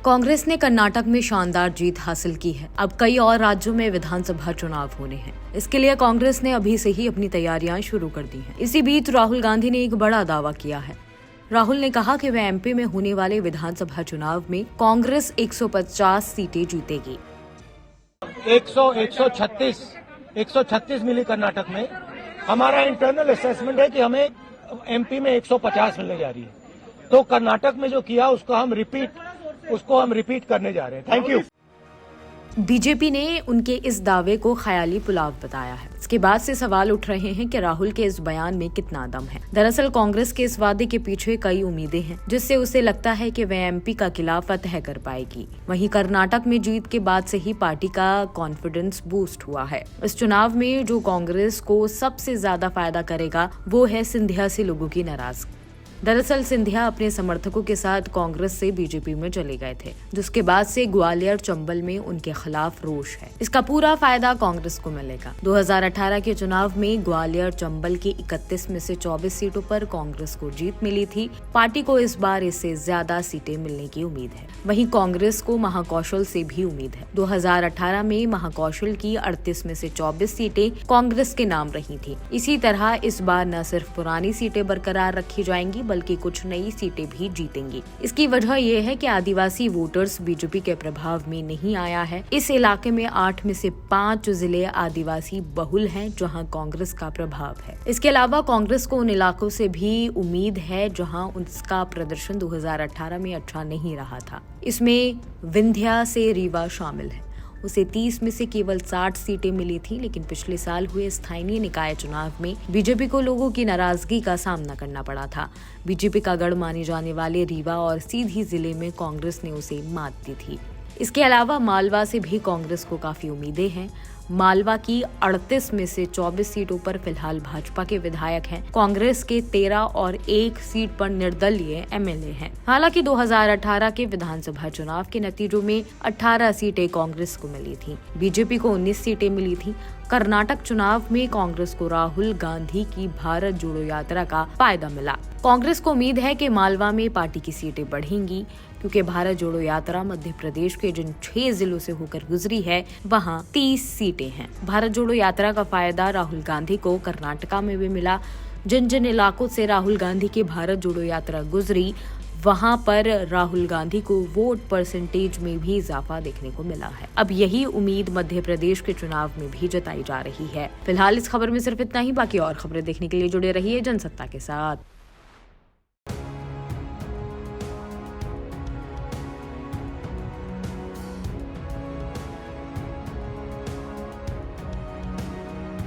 कांग्रेस ने कर्नाटक में शानदार जीत हासिल की है। अब कई और राज्यों में विधानसभा चुनाव होने हैं। इसके लिए कांग्रेस ने अभी से ही अपनी तैयारियां शुरू कर दी हैं। इसी बीच राहुल गांधी ने एक बड़ा दावा किया है। राहुल ने कहा कि वह एमपी में होने वाले विधानसभा चुनाव में कांग्रेस 150 सीटें जीतेगी। 136 मिली कर्नाटक में। हमारा इंटरनल असेसमेंट है कि हमें एमपी में 150 मिलने जा रही है। तो कर्नाटक में जो किया उसको हम रिपीट करने जा रहे हैं। Thank you. बीजेपी ने उनके इस दावे को ख्याली पुलाव बताया है। इसके बाद से सवाल उठ रहे हैं कि राहुल के इस बयान में कितना दम है। दरअसल कांग्रेस के इस वादे के पीछे कई उम्मीदें हैं, जिससे उसे लगता है कि वह एमपी का किला फतह कर पाएगी। वहीं कर्नाटक में जीत के बाद से ही पार्टी का कॉन्फिडेंस बूस्ट हुआ है। इस चुनाव में जो कांग्रेस को सबसे ज्यादा फायदा करेगा वो है सिंधिया से लोगों की नाराजगी। दरअसल सिंधिया अपने समर्थकों के साथ कांग्रेस से बीजेपी में चले गए थे, जिसके बाद से ग्वालियर चंबल में उनके खिलाफ रोष है। इसका पूरा फायदा कांग्रेस को मिलेगा। 2018 के चुनाव में ग्वालियर चंबल की 31 में से 24 सीटों पर कांग्रेस को जीत मिली थी। पार्टी को इस बार इससे ज्यादा सीटें मिलने की उम्मीद है। वहीं कांग्रेस को महाकौशल से भी उम्मीद है। 2018 में महाकौशल की 38 में से 24 सीटें कांग्रेस के नाम रही थी। इसी तरह इस बार न सिर्फ पुरानी सीटें बरकरार रखी जाएंगी बल्कि कुछ नई सीटें भी जीतेंगी। इसकी वजह यह है कि आदिवासी वोटर्स बीजेपी के प्रभाव में नहीं आया है। इस इलाके में 8 में से 5 जिले आदिवासी बहुल हैं, जहां कांग्रेस का प्रभाव है। इसके अलावा कांग्रेस को उन इलाकों से भी उम्मीद है जहां उसका प्रदर्शन 2018 में अच्छा नहीं रहा था। इसमें विंध्या से रीवा शामिल है। उसे 30 में से केवल 60 सीटें मिली थी, लेकिन पिछले साल हुए स्थानीय निकाय चुनाव में बीजेपी को लोगों की नाराजगी का सामना करना पड़ा था। बीजेपी का गढ़ माने जाने वाले रीवा और सीधी जिले में कांग्रेस ने उसे मात दी थी। इसके अलावा मालवा से भी कांग्रेस को काफी उम्मीदें हैं। मालवा की 38 में से 24 सीटों पर फिलहाल भाजपा के विधायक हैं। कांग्रेस के 13 और 1 सीट पर निर्दलीय एमएलए हैं। हालांकि 2018 के विधानसभा चुनाव के नतीजों में 18 सीटें कांग्रेस को मिली थी। बीजेपी को 19 सीटें मिली थी। कर्नाटक चुनाव में कांग्रेस को राहुल गांधी की भारत जोड़ो यात्रा का फायदा मिला। कांग्रेस को उम्मीद है कि मालवा में पार्टी की सीटें बढ़ेंगी, क्योंकि भारत जोड़ो यात्रा मध्य प्रदेश के जिन 6 जिलों से होकर गुजरी है वहां 30 सीटें हैं। भारत जोड़ो यात्रा का फायदा राहुल गांधी को कर्नाटका में भी मिला। जिन जिन इलाकों से राहुल गांधी की भारत जोड़ो यात्रा गुजरी वहां पर राहुल गांधी को वोट परसेंटेज में भी इजाफा देखने को मिला है। अब यही उम्मीद मध्य प्रदेश के चुनाव में भी जताई जा रही है। फिलहाल इस खबर में सिर्फ इतना ही। बाकी और खबरें देखने के लिए जुड़े रहिए जनसत्ता के साथ।